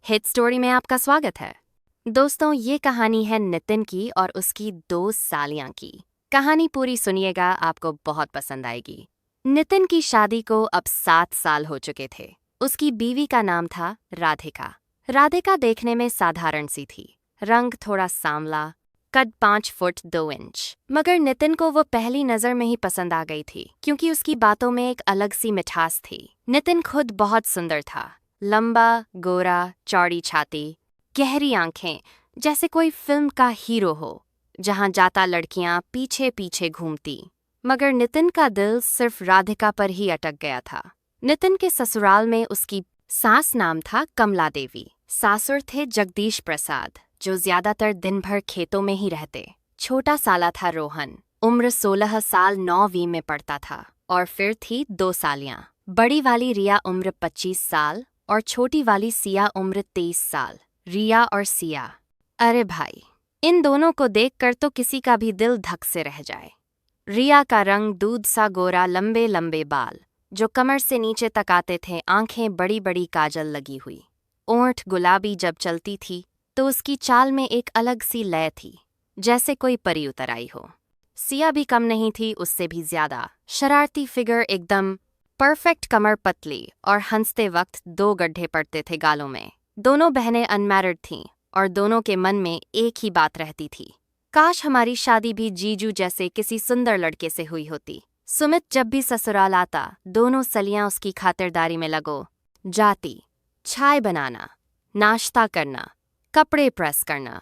Hit story में आपका स्वागत है। दोस्तों, ये कहानी है नितिन की और उसकी 2 सालियां की। कहानी पूरी सुनिएगा, आपको बहुत पसंद आएगी। नितिन की शादी को अब 7 साल हो चुके थे। उसकी बीवी का नाम था राधिका। राधिका देखने में साधारण सी थी, रंग थोड़ा सांवला, कद 5 फुट 2 इंच। मगर नितिन को वो पहली नजर में ही पसंद आ गई थी, क्योंकि उसकी बातों में एक अलग सी मिठास थी। नितिन खुद बहुत सुंदर था, लंबा, गोरा, चौड़ी छाती, गहरी आंखें, जैसे कोई फिल्म का हीरो हो। जहां जाता लड़कियां पीछे पीछे घूमती। मगर नितिन का दिल सिर्फ राधिका पर ही अटक गया था। नितिन के ससुराल में उसकी सास नाम था कमला देवी, सासुर थे जगदीश प्रसाद, जो ज्यादातर दिन भर खेतों में ही रहते। छोटा साला था रोहन, उम्र 16 साल 9वीं में पढ़ता था। और फिर थी 2 सालियां, बड़ी वाली रिया उम्र 25 साल और छोटी वाली सिया उम्र 23 साल। रिया और सिया, अरे भाई, इन दोनों को देखकर तो किसी का भी दिल धक से रह जाए। रिया का रंग दूध सा गोरा, लंबे लंबे बाल जो कमर से नीचे तक आते थे, आंखें बड़ी बड़ी काजल लगी हुई, ओंठ गुलाबी। जब चलती थी तो उसकी चाल में एक अलग सी लय थी, जैसे कोई परी उतर आई हो। सिया भी कम नहीं थी, उससे भी ज्यादा शरारती फिगर, एकदम परफेक्ट कमर, पतली, और हंसते वक्त 2 गड्ढे पड़ते थे गालों में। दोनों बहनें अनमैरिड थीं और दोनों के मन में एक ही बात रहती थी, काश हमारी शादी भी जीजू जैसे किसी सुंदर लड़के से हुई होती। सुमित जब भी ससुराल आता, दोनों सलियां उसकी खातिरदारी में लगो जाती। चाय बनाना, नाश्ता करना, कपड़े प्रेस करना,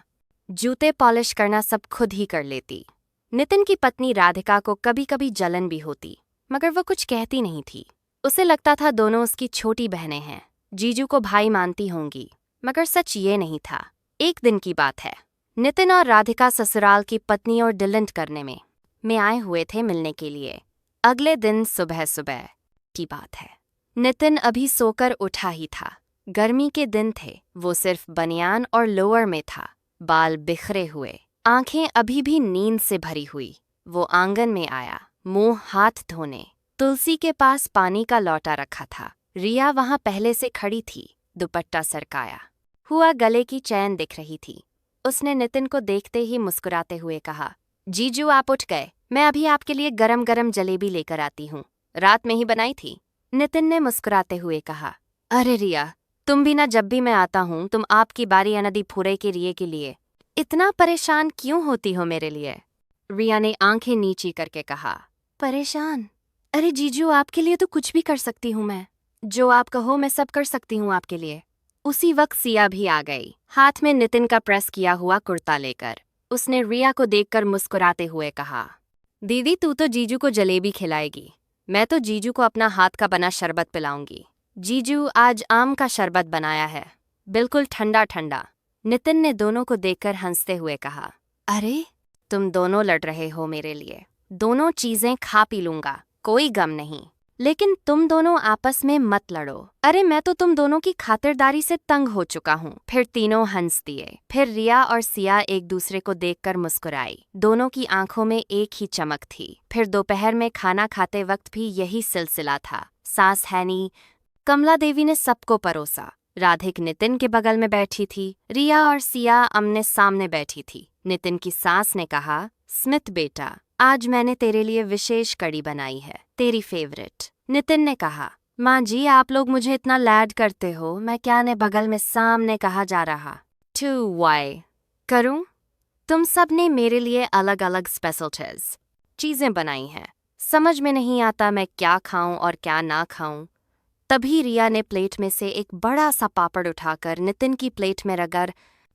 जूते पॉलिश करना सब खुद ही कर लेती। नितिन की पत्नी राधिका को कभी कभी जलन भी होती, मगर वो कुछ कहती नहीं थी। उसे लगता था दोनों उसकी छोटी बहनें हैं, जीजू को भाई मानती होंगी। मगर सच ये नहीं था। एक दिन की बात है, नितिन और राधिका ससुराल की पत्नी और डिलिंट करने में आए हुए थे मिलने के लिए। अगले दिन सुबह सुबह की बात है। नितिन अभी सोकर उठा ही था। गर्मी के दिन थे, वो सिर्फ बनियान और लोअर में था, बाल बिखरे हुए, आंखें अभी भी नींद से भरी हुई। वो आंगन में आया, मुंह हाथ धोने। तुलसी के पास पानी का लौटा रखा था। रिया वहां पहले से खड़ी थी, दुपट्टा सरकाया हुआ, गले की चैन दिख रही थी। उसने नितिन को देखते ही मुस्कुराते हुए कहा, जीजू आप उठ गए, मैं अभी आपके लिए गरम गरम जलेबी लेकर आती हूँ, रात में ही बनाई थी। नितिन ने मुस्कुराते हुए कहा, अरे रिया, तुम भी ना, जब भी मैं आता हूँ तुम आपकी बारी अनदी फुरे के रिये के लिए इतना परेशान क्यों होती हो मेरे लिए। रिया ने आंखें नीची करके कहा, परेशान? अरे जीजू, आपके लिए तो कुछ भी कर सकती हूँ मैं। जो आप कहो मैं सब कर सकती हूँ आपके लिए। उसी वक्त सिया भी आ गई, हाथ में नितिन का प्रेस किया हुआ कुर्ता लेकर। उसने रिया को देखकर मुस्कुराते हुए कहा, दीदी तू तो जीजू को जलेबी खिलाएगी, मैं तो जीजू को अपना हाथ का बना शरबत पिलाऊंगी। जीजू आज आम का शरबत बनाया है, बिल्कुल ठंडा ठंडा। नितिन ने दोनों को देखकर हंसते हुए कहा, अरे तुम दोनों लड़ रहे हो मेरे लिए, दोनों चीजें खा पी लूंगा, कोई गम नहीं। लेकिन तुम दोनों आपस में मत लड़ो। अरे मैं तो तुम दोनों की खातिरदारी से तंग हो चुका हूँ। फिर तीनों हंस दिए। फिर रिया और सिया एक दूसरे को देखकर मुस्कुराई। दोनों की आंखों में एक ही चमक थी। फिर दोपहर में खाना खाते वक्त भी यही सिलसिला था। सास हैनी कमला देवी ने सबको परोसा। राधिक नितिन के बगल में बैठी थी, रिया और सिया आमने सामने बैठी थी। नितिन की सास ने कहा, स्मित बेटा, आज मैंने तेरे लिए विशेष कड़ी बनाई है, तेरी फेवरेट। नितिन ने कहा, माँ जी आप लोग मुझे इतना लैड करते हो, मैं क्या ने बगल में सामने कहा जा रहा। 2 करूं? तुम सब ने मेरे लिए अलग अलग स्पेशल चीजें बनाई हैं, समझ में नहीं आता मैं क्या खाऊं और क्या ना खाऊं। तभी रिया ने प्लेट में से एक बड़ा सा पापड़ उठाकर नितिन की प्लेट में रगड़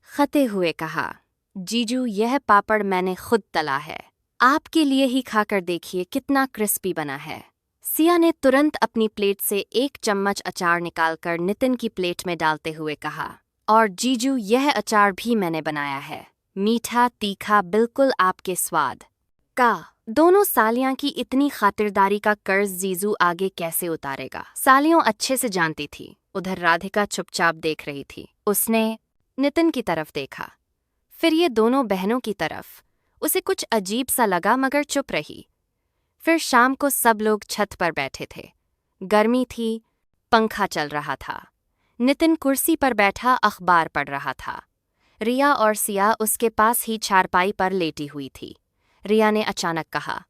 खते हुए कहा, जीजू यह पापड़ मैंने खुद तला है, आपके लिए ही खाकर देखिए कितना क्रिस्पी बना है। सिया ने तुरंत अपनी प्लेट से 1 चम्मच अचार निकालकर नितिन की प्लेट में डालते हुए कहा, और जीजू यह अचार भी मैंने बनाया है, मीठा तीखा बिल्कुल आपके स्वाद का। दोनों सालियां की इतनी खातिरदारी का कर्ज जीजू आगे कैसे उतारेगा, सालियों अच्छे से जानती थी। उधर राधिका चुपचाप देख रही थी। उसने नितिन की तरफ देखा, फिर ये दोनों बहनों की तरफ। उसे कुछ अजीब सा लगा मगर चुप रही। फिर शाम को सब लोग छत पर बैठे थे। गर्मी थी, पंखा चल रहा था। नितिन कुर्सी पर बैठा अखबार पढ़ रहा था। रिया और सिया उसके पास ही चारपाई पर लेटी हुई थी। रिया ने अचानक कहा,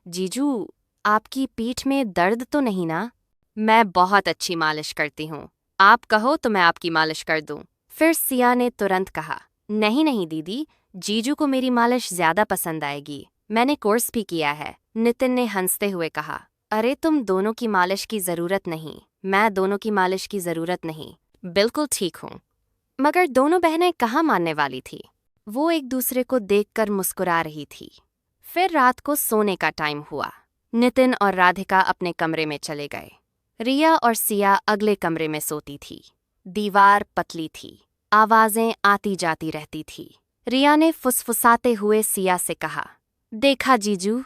जीजू, आपकी पीठ में दर्द तो नहीं ना? मैं बहुत अच्छी मालिश करती हूँ। आप कहो तो मैं आपकी मालिश कर दूँ। फिर सिया ने तुरंत कहा, नहीं नहीं दीदी, जीजू को मेरी मालिश ज्यादा पसंद आएगी। मैंने कोर्स भी किया है। नितिन ने हंसते हुए कहा, अरे तुम दोनों की मालिश की जरूरत नहीं। मैं दोनों की मालिश की जरूरत नहीं। बिल्कुल ठीक हूँ। मगर दोनों बहनें कहाँ मानने वाली थी। वो एक दूसरे को देखकर मुस्कुरा रही थी। फिर रात को सोने का टाइम हुआ। नितिन और राधिका अपने कमरे में चले गए। रिया और सिया अगले कमरे में सोती थी। दीवार पतली थी, आवाजें आती जाती रहती थी। रिया ने फुसफुसाते हुए सिया से कहा, देखा जीजू,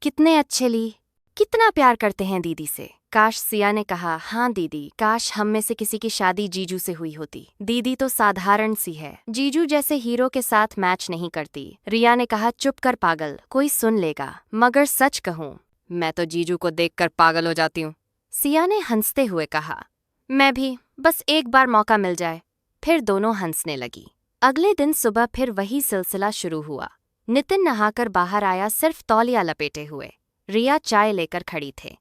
कितने अच्छे ली, कितना प्यार करते हैं दीदी से। काश, सिया ने कहा, हाँ दीदी, काश हम में से किसी की शादी जीजू से हुई होती। दीदी तो साधारण सी है, जीजू जैसे हीरो के साथ मैच नहीं करती। रिया ने कहा, चुप कर पागल, कोई सुन लेगा। मगर सच कहूँ, मैं तो जीजू को देखकर पागल हो जाती हूँ। सिया ने हंसते हुए कहा, मैं भी, बस एक बार मौका मिल जाए। फिर दोनों हंसने लगी। अगले दिन सुबह फिर वही सिलसिला शुरू हुआ। नितिन नहाकर बाहर आया, सिर्फ तौलिया लपेटे हुए। रिया चाय लेकर खड़ी थे।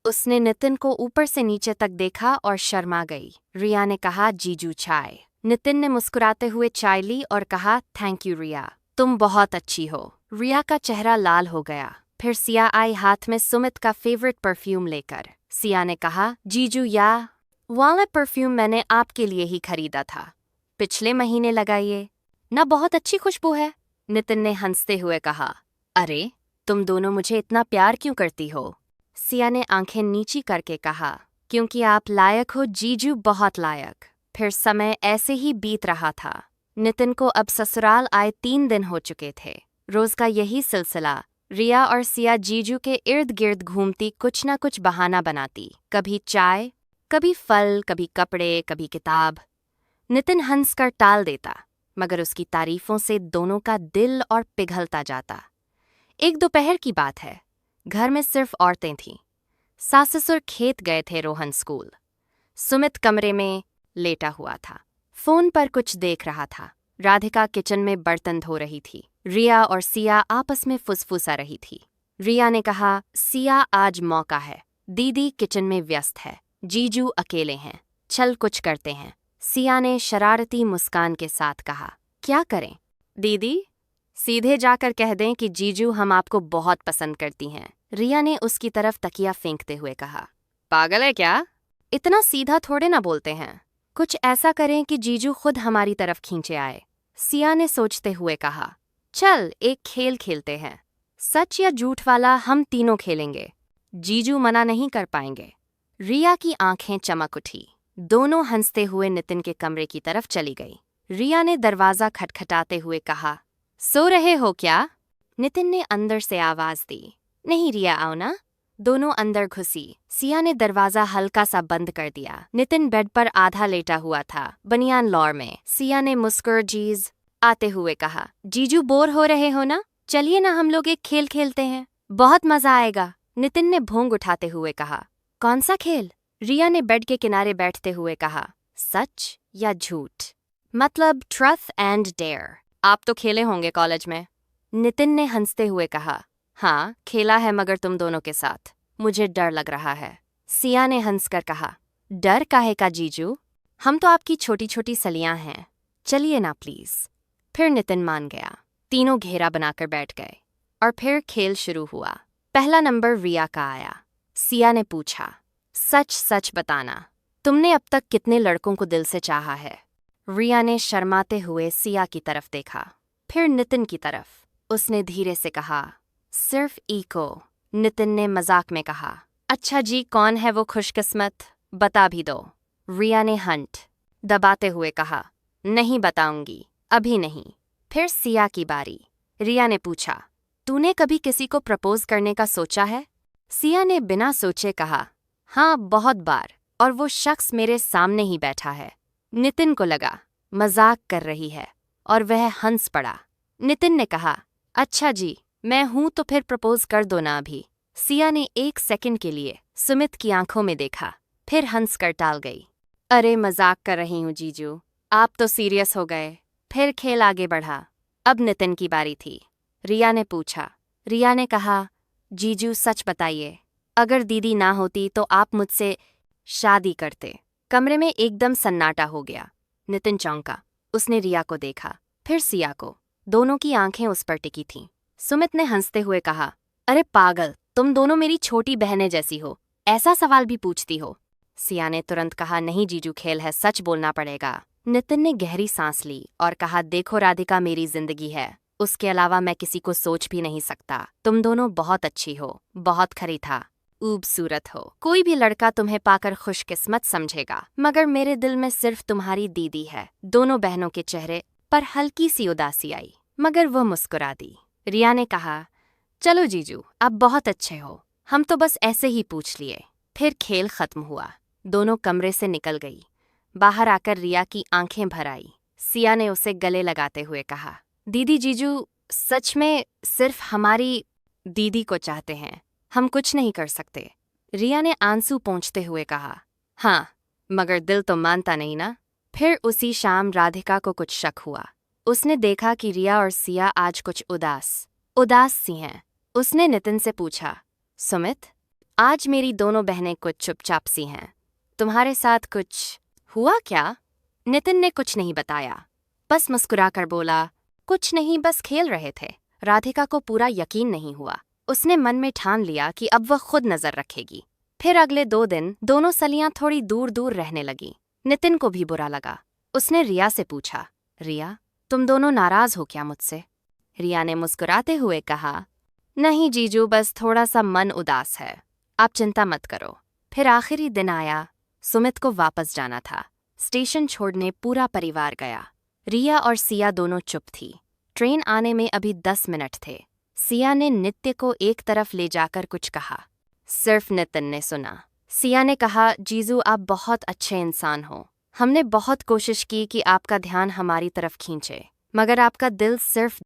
उसने नितिन को ऊपर से नीचे तक देखा और शर्मा गई। रिया ने कहा, जीजू चाय। नितिन ने मुस्कुराते हुए चाय ली और कहा, थैंक यू रिया, तुम बहुत अच्छी हो। रिया का चेहरा लाल हो गया। फिर सिया आई हाथ में सुमित का फेवरेट परफ्यूम लेकर। सिया ने कहा, जीजू, या वाला परफ्यूम मैंने आपके लिए ही खरीदा था, पिछले महीने लगाइए ना, बहुत अच्छी खुशबू है। नितिन ने हंसते हुए कहा, अरे तुम दोनों मुझे इतना प्यार क्यों करती हो? सिया ने आंखें नीची करके कहा, क्योंकि आप लायक हो जीजू, बहुत लायक। फिर समय ऐसे ही बीत रहा था। नितिन को अब ससुराल आए 3 दिन हो चुके थे। रोज का यही सिलसिला। रिया और सिया जीजू के इर्द गिर्द घूमती, कुछ ना कुछ बहाना बनाती। कभी चाय, कभी फल, कभी कपड़े, कभी किताब। नितिन हंसकर टाल देता, मगर उसकी तारीफों से दोनों का दिल और पिघलता जाता। एक दोपहर की बात है। घर में सिर्फ औरतें थीं। सास ससुर खेत गए थे, रोहन स्कूल। सुमित कमरे में लेटा हुआ था, फोन पर कुछ देख रहा था। राधिका किचन में बर्तन धो रही थी। रिया और सिया आपस में फुसफुसा रही थी। रिया ने कहा, सिया आज मौका है, दीदी किचन में व्यस्त है, जीजू अकेले हैं, चल कुछ करते हैं। सिया ने शरारती मुस्कान के साथ कहा, क्या करें दीदी? सीधे जाकर कह दें कि जीजू हम आपको बहुत पसंद करती हैं। रिया ने उसकी तरफ तकिया फेंकते हुए कहा, पागल है क्या? इतना सीधा थोड़े ना बोलते हैं। कुछ ऐसा करें कि जीजू खुद हमारी तरफ खींचे आए। सिया ने सोचते हुए कहा, चल एक खेल खेलते हैं, सच या झूठ वाला, हम तीनों खेलेंगे, जीजू मना नहीं कर पाएंगे। रिया की आंखें चमक उठी। दोनों हंसते हुए नितिन के कमरे की तरफ चली गई। रिया ने दरवाजा खटखटाते हुए कहा, सो रहे हो क्या? नितिन ने अंदर से आवाज दी, नहीं रिया, आओ ना। दोनों अंदर घुसी। सिया ने दरवाजा हल्का सा बंद कर दिया। नितिन बेड पर आधा लेटा हुआ था, बनियान लॉर में। सिया ने मुस्कुराजीज आते हुए कहा, जीजू बोर हो रहे हो ना? चलिए ना, हम लोग एक खेल खेलते हैं, बहुत मजा आएगा। नितिन ने भोंग उठाते हुए कहा, कौन सा खेल? रिया ने बेड के किनारे बैठते हुए कहा, सच या झूठ, मतलब ट्रूथ एंड डेयर। आप तो खेले होंगे कॉलेज में। नितिन ने हंसते हुए कहा, हाँ खेला है, मगर तुम दोनों के साथ। मुझे डर लग रहा है। सिया ने हंसकर कहा, डर काहे का जीजू, हम तो आपकी छोटी छोटी सलियां हैं, चलिए ना प्लीज। फिर नितिन मान गया। तीनों घेरा बनाकर बैठ गए और फिर खेल शुरू हुआ। पहला नंबर रिया का आया। सिया ने पूछा, सच सच बताना, तुमने अब तक कितने लड़कों को दिल से चाहा है? रिया ने शर्माते हुए सिया की तरफ देखा, फिर नितिन की तरफ। उसने धीरे से कहा, सिर्फ इको। नितिन ने मजाक में कहा, अच्छा जी, कौन है वो खुशकिस्मत, बता भी दो। रिया ने हंट दबाते हुए कहा, नहीं बताऊंगी, अभी नहीं। फिर सिया की बारी। रिया ने पूछा, तूने कभी किसी को प्रपोज करने का सोचा है? सिया ने बिना सोचे कहा, हाँ बहुत बार, और वो शख्स मेरे सामने ही बैठा है। नितिन को लगा मजाक कर रही है और वह हंस पड़ा। नितिन ने कहा, अच्छा जी, मैं हूं तो फिर प्रपोज कर दो ना अभी। सिया ने 1 सेकंड के लिए सुमित की आंखों में देखा, फिर हंस कर टाल गई। अरे मजाक कर रही हूँ जीजू, आप तो सीरियस हो गए। फिर खेल आगे बढ़ा। अब नितिन की बारी थी। रिया ने पूछा। रिया ने कहा, जीजू सच बताइए, अगर दीदी ना होती तो आप मुझसे शादी करते। कमरे में एकदम सन्नाटा हो गया। नितिन चौंका। उसने रिया को देखा, फिर सिया को। दोनों की आंखें उस पर टिकी थीं। सुमित ने हंसते हुए कहा, अरे पागल, तुम दोनों मेरी छोटी बहनें जैसी हो, ऐसा सवाल भी पूछती हो। सिया ने तुरंत कहा, नहीं जीजू, खेल है, सच बोलना पड़ेगा। नितिन ने गहरी सांस ली और कहा, देखो राधिका मेरी जिंदगी है, उसके अलावा मैं किसी को सोच भी नहीं सकता। तुम दोनों बहुत अच्छी हो, बहुत खरी था, खूबसूरत हो। कोई भी लड़का तुम्हें पाकर खुशकिस्मत समझेगा, मगर मेरे दिल में सिर्फ तुम्हारी दीदी है। दोनों बहनों के चेहरे पर हल्की सी उदासी आई, मगर वो मुस्कुरा दी। रिया ने कहा, चलो जीजू, आप बहुत अच्छे हो, हम तो बस ऐसे ही पूछ लिए। फिर खेल खत्म हुआ। दोनों कमरे से निकल गई। बाहर आकर रिया की आंखें भर आई। सिया ने उसे गले लगाते हुए कहा, दीदी जीजू सच में सिर्फ हमारी दीदी को चाहते हैं, हम कुछ नहीं कर सकते। रिया ने आंसू पोंछते हुए कहा, हाँ, मगर दिल तो मानता नहीं ना। फिर उसी शाम राधिका को कुछ शक हुआ। उसने देखा कि रिया और सिया आज कुछ उदास सी हैं। उसने नितिन से पूछा, सुमित, आज मेरी दोनों बहनें कुछ चुपचाप सी हैं, तुम्हारे साथ कुछ हुआ क्या? नितिन ने कुछ नहीं बताया, बस मुस्कुराकर बोला, कुछ नहीं, बस खेल रहे थे। राधिका को पूरा यकीन नहीं हुआ। उसने मन में ठान लिया कि अब वह खुद नजर रखेगी। फिर अगले 2 दिन दोनों सलियां थोड़ी दूर दूर रहने लगी। नितिन को भी बुरा लगा। उसने रिया से पूछा, रिया, तुम दोनों नाराज हो क्या मुझसे? रिया ने मुस्कुराते हुए कहा, नहीं जीजू, बस थोड़ा सा मन उदास है, आप चिंता मत करो। फिर आखिरी दिन आया। सुमित को वापस जाना था। स्टेशन छोड़ने पूरा परिवार गया। रिया और सिया दोनों चुप थी। ट्रेन आने में अभी 10 मिनट थे। सिया ने नित्य को एक तरफ ले जाकर कुछ कहा। सिर्फ नितिन ने सुना। सिया ने कहा, जीजू आप बहुत अच्छे इंसान हो, हमने बहुत कोशिश की कि आपका ध्यान हमारी तरफ खींचे, मगर आपका दिल सिर्फ